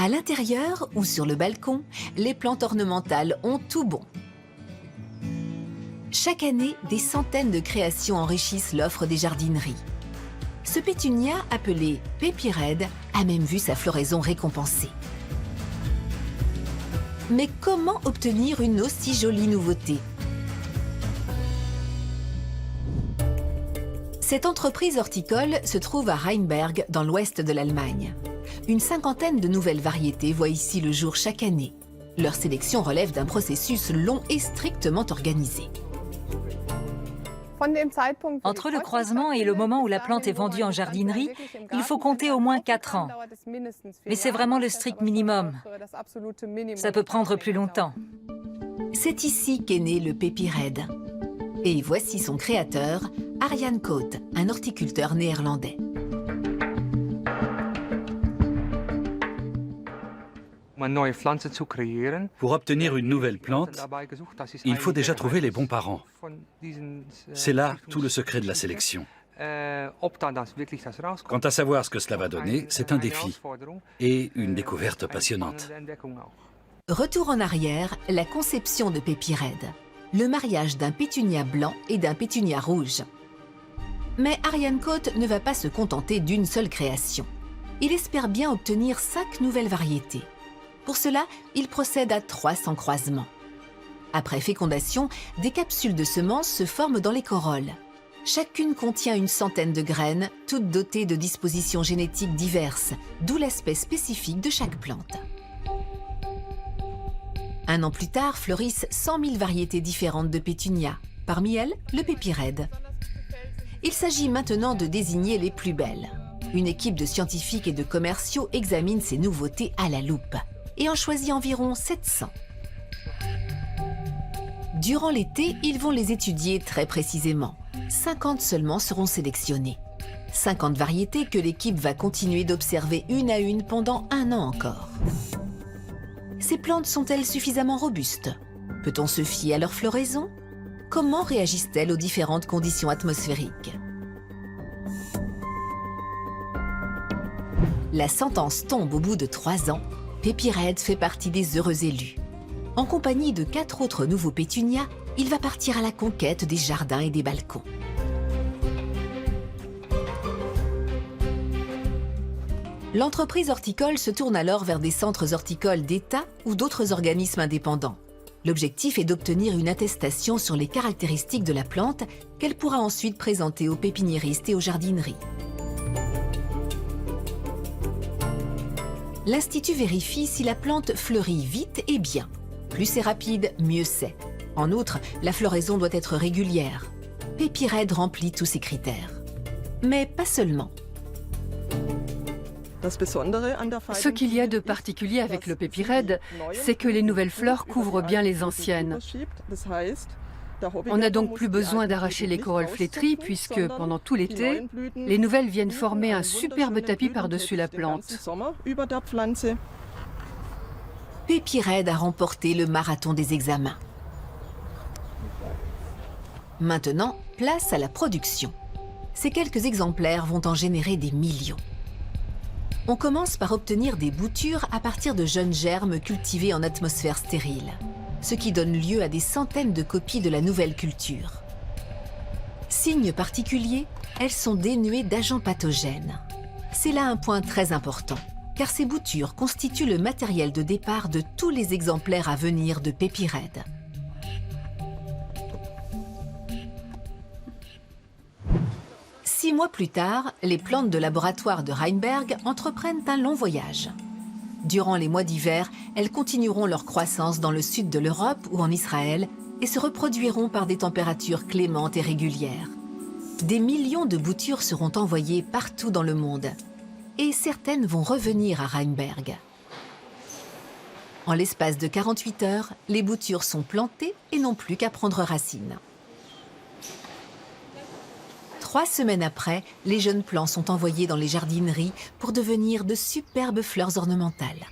À l'intérieur ou sur le balcon, les plantes ornementales ont tout bon. Chaque année, des centaines de créations enrichissent l'offre des jardineries. Ce pétunia, appelé Pépi Red, a même vu sa floraison récompensée. Mais comment obtenir une aussi jolie nouveauté? Cette entreprise horticole se trouve à Rheinberg, dans l'ouest de l'Allemagne. Une cinquantaine de nouvelles variétés voient ici le jour chaque année. Leur sélection relève d'un processus long et strictement organisé. Entre le croisement et le moment où la plante est vendue en jardinerie, il faut compter au moins 4 ans. Mais c'est vraiment le strict minimum. Ça peut prendre plus longtemps. C'est ici qu'est né le Pépi Red. Et voici son créateur, Arjan Koot, un horticulteur néerlandais. Pour obtenir une nouvelle plante, il faut déjà trouver les bons parents. C'est là tout le secret de la sélection. Quant à savoir ce que cela va donner, c'est un défi et une découverte passionnante. Retour en arrière, la conception de Pépi Red. Le mariage d'un pétunia blanc et d'un pétunia rouge. Mais Arjan Koot ne va pas se contenter d'une seule création. Il espère bien obtenir 5 nouvelles variétés. Pour cela, il procède à 300 croisements. Après fécondation, des capsules de semences se forment dans les corolles. Chacune contient une centaine de graines, toutes dotées de dispositions génétiques diverses, d'où l'aspect spécifique de chaque plante. Un an plus tard, fleurissent 100 000 variétés différentes de pétunia. Parmi elles, le Pépi Red. Il s'agit maintenant de désigner les plus belles. Une équipe de scientifiques et de commerciaux examine ces nouveautés à la loupe et en choisit environ 700. Durant l'été, ils vont les étudier très précisément. 50 seulement seront sélectionnés. 50 variétés que l'équipe va continuer d'observer une à une pendant 1 an encore. Ces plantes sont-elles suffisamment robustes? Peut-on se fier à leur floraison? Comment réagissent-elles aux différentes conditions atmosphériques? La sentence tombe au bout de 3 ans. Pépi Red fait partie des heureux élus. En compagnie de 4 autres nouveaux pétunias, il va partir à la conquête des jardins et des balcons. L'entreprise horticole se tourne alors vers des centres horticoles d'État ou d'autres organismes indépendants. L'objectif est d'obtenir une attestation sur les caractéristiques de la plante qu'elle pourra ensuite présenter aux pépiniéristes et aux jardineries. L'Institut vérifie si la plante fleurit vite et bien. Plus c'est rapide, mieux c'est. En outre, la floraison doit être régulière. Pépi Red remplit tous ces critères. Mais pas seulement. Ce qu'il y a de particulier avec le Pépi Red, c'est que les nouvelles fleurs couvrent bien les anciennes. On n'a donc plus besoin d'arracher les corolles flétries puisque pendant tout l'été, les nouvelles viennent former un superbe tapis par-dessus la plante. Pépi Red a remporté le marathon des examens. Maintenant, place à la production. Ces quelques exemplaires vont en générer des millions. On commence par obtenir des boutures à partir de jeunes germes cultivés en atmosphère stérile, ce qui donne lieu à des centaines de copies de la nouvelle culture. Signe particulier, elles sont dénuées d'agents pathogènes. C'est là un point très important, car ces boutures constituent le matériel de départ de tous les exemplaires à venir de Pépi Red. Six mois plus tard, les plantes de laboratoire de Rheinberg entreprennent un long voyage. Durant les mois d'hiver, elles continueront leur croissance dans le sud de l'Europe ou en Israël et se reproduiront par des températures clémentes et régulières. Des millions de boutures seront envoyées partout dans le monde et certaines vont revenir à Rheinberg. En l'espace de 48 heures, les boutures sont plantées et n'ont plus qu'à prendre racine. 3 semaines après, les jeunes plants sont envoyés dans les jardineries pour devenir de superbes fleurs ornementales.